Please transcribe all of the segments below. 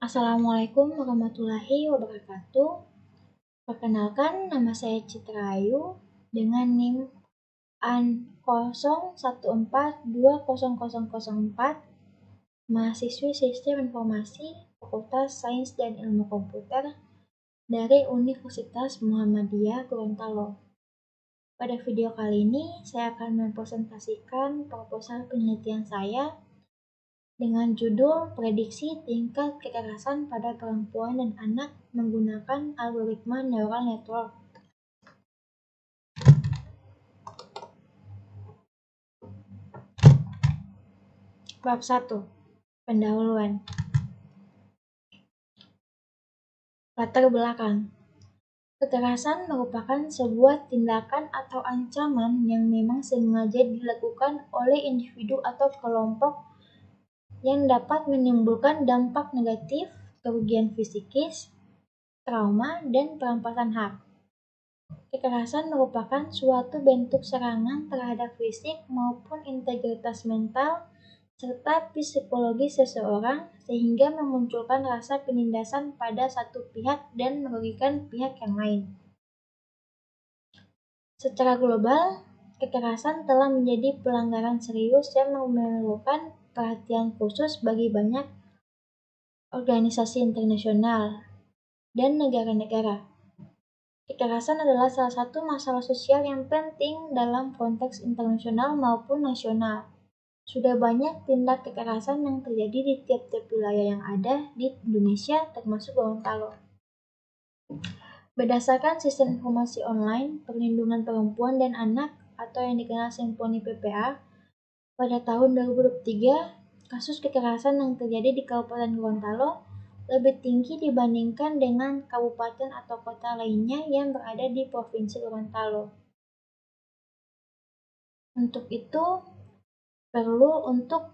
Assalamualaikum warahmatullahi wabarakatuh. Perkenalkan, nama saya Citra Ayu dengan NIM AN 01420004, mahasiswi Sistem Informasi Fakultas Sains dan Ilmu Komputer dari Universitas Muhammadiyah Gorontalo. Pada video kali ini, saya akan mempresentasikan proposal penelitian saya dengan judul Prediksi Tingkat Kekerasan pada Perempuan dan Anak menggunakan Algoritma Neural Network. Bab 1. Pendahuluan. Latar belakang. Kekerasan merupakan sebuah tindakan atau ancaman yang memang sengaja dilakukan oleh individu atau kelompok yang dapat menimbulkan dampak negatif, kerugian fisikis, trauma, dan perampasan hak. Kekerasan merupakan suatu bentuk serangan terhadap fisik maupun integritas mental serta psikologis seseorang sehingga memunculkan rasa penindasan pada satu pihak dan merugikan pihak yang lain. Secara global, kekerasan telah menjadi pelanggaran serius yang memerlukan perhatian khusus bagi banyak organisasi internasional dan negara-negara. Kekerasan adalah salah satu masalah sosial yang penting dalam konteks internasional maupun nasional. Sudah banyak tindak kekerasan yang terjadi di tiap-tiap wilayah yang ada di Indonesia, termasuk Gorontalo. Berdasarkan Sistem Informasi Online Perlindungan Perempuan dan Anak atau yang dikenal Simponi PPA, pada tahun 2023, kasus kekerasan yang terjadi di Kabupaten Gorontalo lebih tinggi dibandingkan dengan kabupaten atau kota lainnya yang berada di Provinsi Gorontalo. Untuk itu, perlu untuk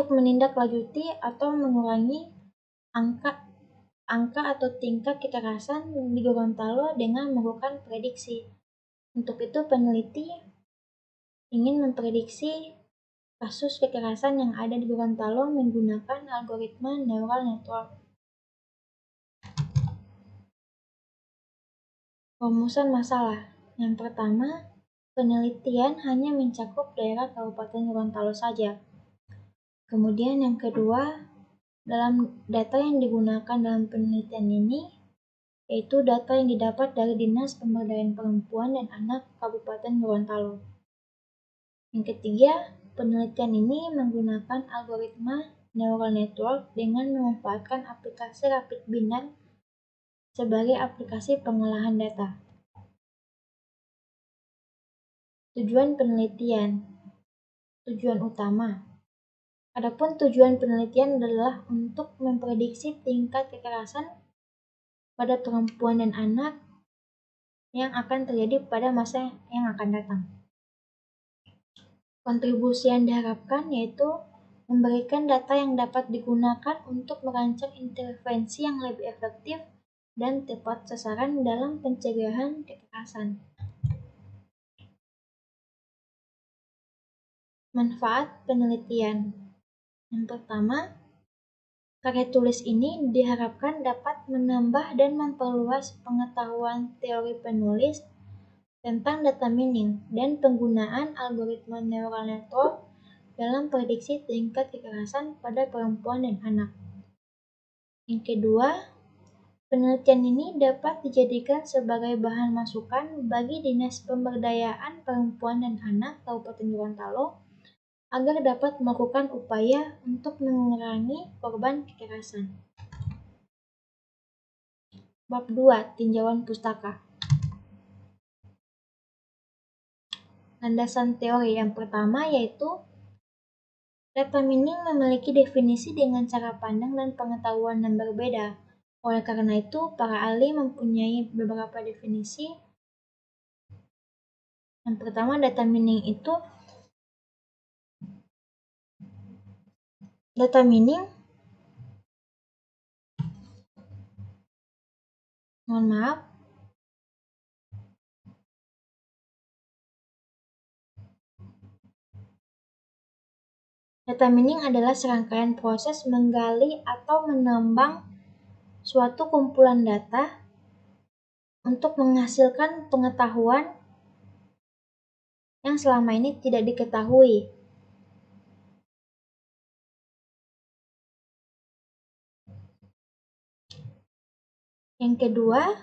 menindaklanjuti atau mengurangi angka atau tingkat kekerasan di Gorontalo dengan melakukan prediksi. Untuk itu, peneliti ingin memprediksi kasus kekerasan yang ada di Gorontalo menggunakan algoritma neural network. Rumusan masalah. Yang pertama, penelitian hanya mencakup daerah Kabupaten Gorontalo saja. Kemudian yang kedua, dalam data yang digunakan dalam penelitian ini, yaitu data yang didapat dari Dinas Pemberdayaan Perempuan dan Anak Kabupaten Gorontalo. Yang ketiga, penelitian ini menggunakan algoritma neural network dengan memanfaatkan aplikasi Rapid Biner sebagai aplikasi pengolahan data. Tujuan penelitian. Tujuan utama. Adapun tujuan penelitian adalah untuk memprediksi tingkat kekerasan pada perempuan dan anak yang akan terjadi pada masa yang akan datang. Kontribusi yang diharapkan yaitu memberikan data yang dapat digunakan untuk merancang intervensi yang lebih efektif dan tepat sasaran dalam pencegahan kekerasan. Manfaat penelitian. Yang pertama, karya tulis ini diharapkan dapat menambah dan memperluas pengetahuan teori penulis tentang data mining dan penggunaan algoritma neural network dalam prediksi tingkat kekerasan pada perempuan dan anak. Yang kedua, penelitian ini dapat dijadikan sebagai bahan masukan bagi Dinas Pemberdayaan Perempuan dan Anak Kabupaten Gorontalo agar dapat melakukan upaya untuk mengurangi korban kekerasan. Bab 2. Tinjauan pustaka. Landasan teori yang pertama yaitu data mining memiliki definisi dengan cara pandang dan pengetahuan yang berbeda. Oleh karena itu, para ahli mempunyai beberapa definisi. Yang pertama, data mining Data mining adalah serangkaian proses menggali atau menambang suatu kumpulan data untuk menghasilkan pengetahuan yang selama ini tidak diketahui. Yang kedua,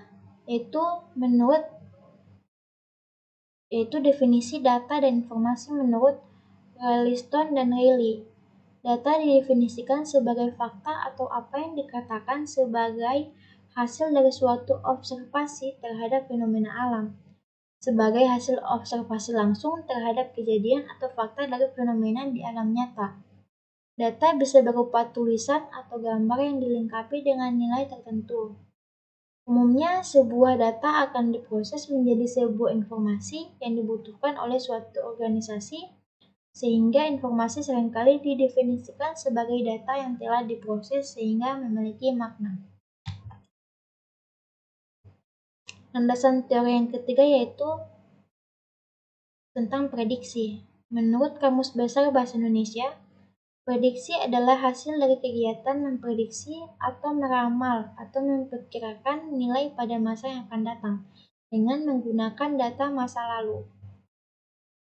yaitu definisi data dan informasi menurut Ralston dan Riley. Data didefinisikan sebagai fakta atau apa yang dikatakan sebagai hasil dari suatu observasi terhadap fenomena alam, sebagai hasil observasi langsung terhadap kejadian atau fakta dari fenomena di alam nyata. Data bisa berupa tulisan atau gambar yang dilengkapi dengan nilai tertentu. Umumnya, sebuah data akan diproses menjadi sebuah informasi yang dibutuhkan oleh suatu organisasi, sehingga informasi seringkali didefinisikan sebagai data yang telah diproses sehingga memiliki makna. Landasan teori yang ketiga yaitu tentang prediksi. Menurut Kamus Besar Bahasa Indonesia, prediksi adalah hasil dari kegiatan memprediksi atau meramal atau memperkirakan nilai pada masa yang akan datang dengan menggunakan data masa lalu.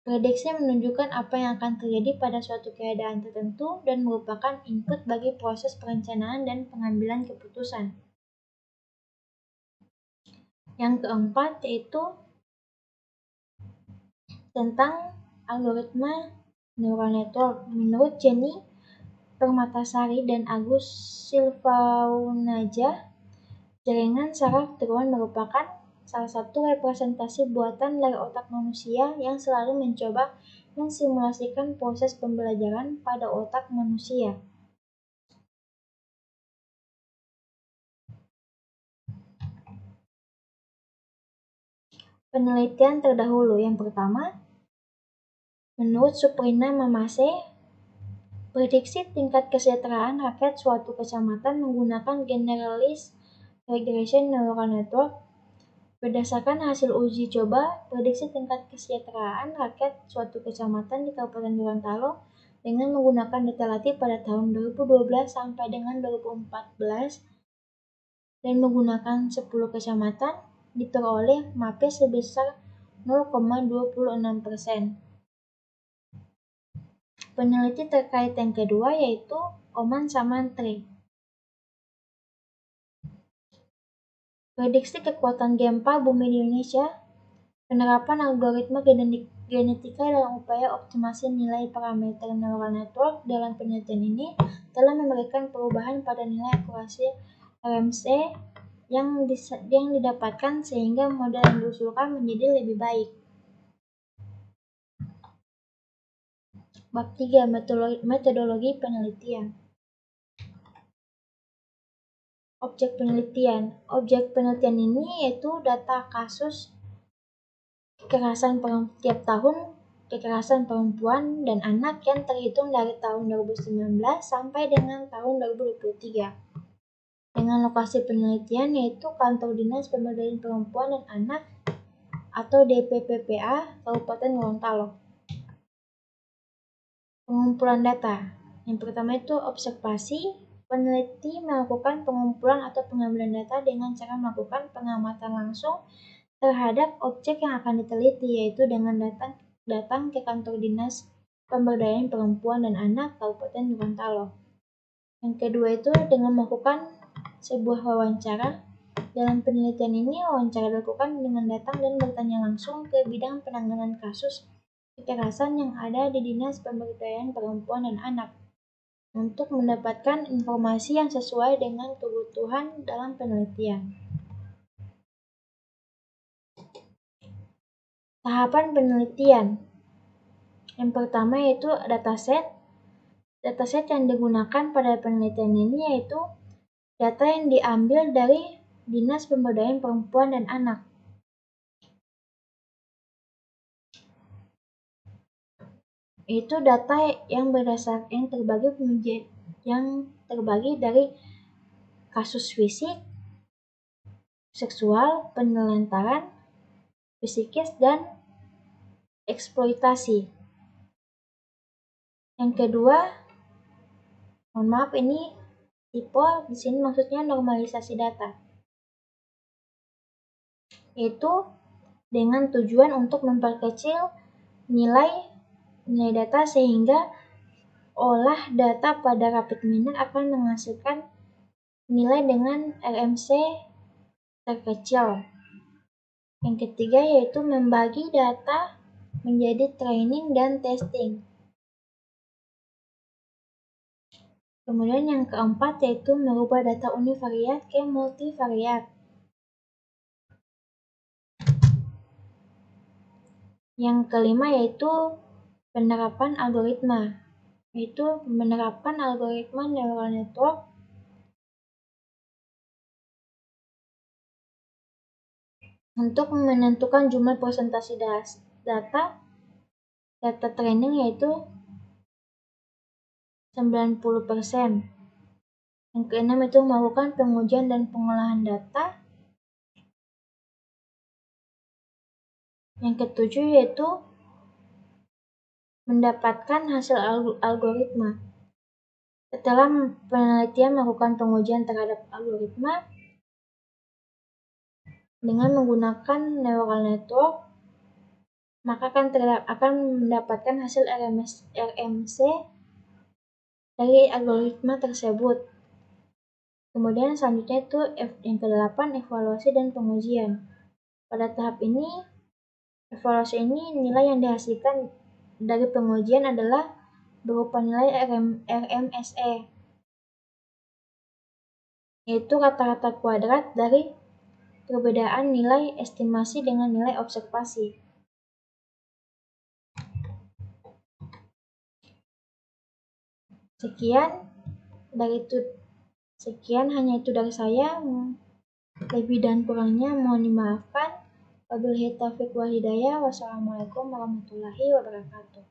Prediksi menunjukkan apa yang akan terjadi pada suatu keadaan tertentu dan merupakan input bagi proses perencanaan dan pengambilan keputusan. Yang keempat yaitu tentang algoritma neural network. Menurut Jenny Permatasari dan Agus Silvaunaja, jaringan saraf tiruan merupakan salah satu representasi buatan dari otak manusia yang selalu mencoba mensimulasikan proses pembelajaran pada otak manusia. Penelitian terdahulu yang pertama, menurut Suprina Mamase, prediksi tingkat kesejahteraan rakyat suatu kecamatan menggunakan Generalized Regression Neural Network. Berdasarkan hasil uji coba, prediksi tingkat kesejahteraan rakyat suatu kecamatan di Kabupaten Gorontalo dengan menggunakan data latih pada tahun 2012 sampai dengan 2014 dan menggunakan 10 kecamatan diperoleh MAPE sebesar 0,26%. Peneliti terkait yang kedua yaitu Oman Samantri. Prediksi kekuatan gempa bumi di Indonesia. Penerapan algoritma genetika dalam upaya optimasi nilai parameter neural network dalam penelitian ini telah memberikan perubahan pada nilai akurasi RMC yang didapatkan sehingga model yang diusulkan menjadi lebih baik. Bab 3. Metodologi penelitian. Objek penelitian. Objek penelitian ini yaitu data kasus kekerasan tiap tahun kekerasan perempuan dan anak yang terhitung dari tahun 2019 sampai dengan tahun 2023. Dengan lokasi penelitian yaitu Kantor Dinas Pemberdayaan Perempuan dan Anak atau DPPPA Kabupaten Gorontalo. Pengumpulan data. Yang pertama itu observasi. Peneliti melakukan pengumpulan atau pengambilan data dengan cara melakukan pengamatan langsung terhadap objek yang akan diteliti, yaitu dengan datang ke Kantor Dinas Pemberdayaan Perempuan dan Anak Kabupaten Gorontalo. Yang kedua itu dengan melakukan sebuah wawancara. Dalam penelitian ini, wawancara dilakukan dengan datang dan bertanya langsung ke bidang penanganan kasus kekerasan yang ada di Dinas Pemberdayaan Perempuan dan Anak untuk mendapatkan informasi yang sesuai dengan kebutuhan dalam penelitian. Tahapan penelitian. Yang pertama yaitu dataset. Dataset yang digunakan pada penelitian ini yaitu data yang diambil dari Dinas Pemberdayaan Perempuan dan Anak. Itu data yang terbagi dari kasus fisik, seksual, penelantaran, psikis, dan eksploitasi. Yang kedua, Mohon maaf, ini tipe di sini maksudnya normalisasi data, yaitu dengan tujuan untuk memperkecil nilai data sehingga olah data pada rapid miner akan menghasilkan nilai dengan RMC terkecil. Yang ketiga yaitu membagi data menjadi training dan testing. Kemudian yang keempat yaitu merubah data univariat ke multivariat. Yang kelima yaitu penerapan algoritma, yaitu menerapkan algoritma neural network untuk menentukan jumlah presentasi data training yaitu 90%. Yang keenam itu melakukan pengujian dan pengolahan data. Yang ketujuh yaitu mendapatkan hasil algoritma. Setelah penelitian melakukan pengujian terhadap algoritma dengan menggunakan neural network, maka akan mendapatkan hasil RMC dari algoritma tersebut. Kemudian selanjutnya itu yang ke-8, evaluasi dan pengujian. Pada tahap ini, evaluasi ini nilai yang dihasilkan dari pengujian adalah berupa nilai RMSE, yaitu rata-rata kuadrat dari perbedaan nilai estimasi dengan nilai observasi. Sekian hanya itu dari saya. Lebih dan kurangnya mohon dimaafkan. Wabillahi taufiq wal hidayah. Wassalamualaikum warahmatullahi wabarakatuh.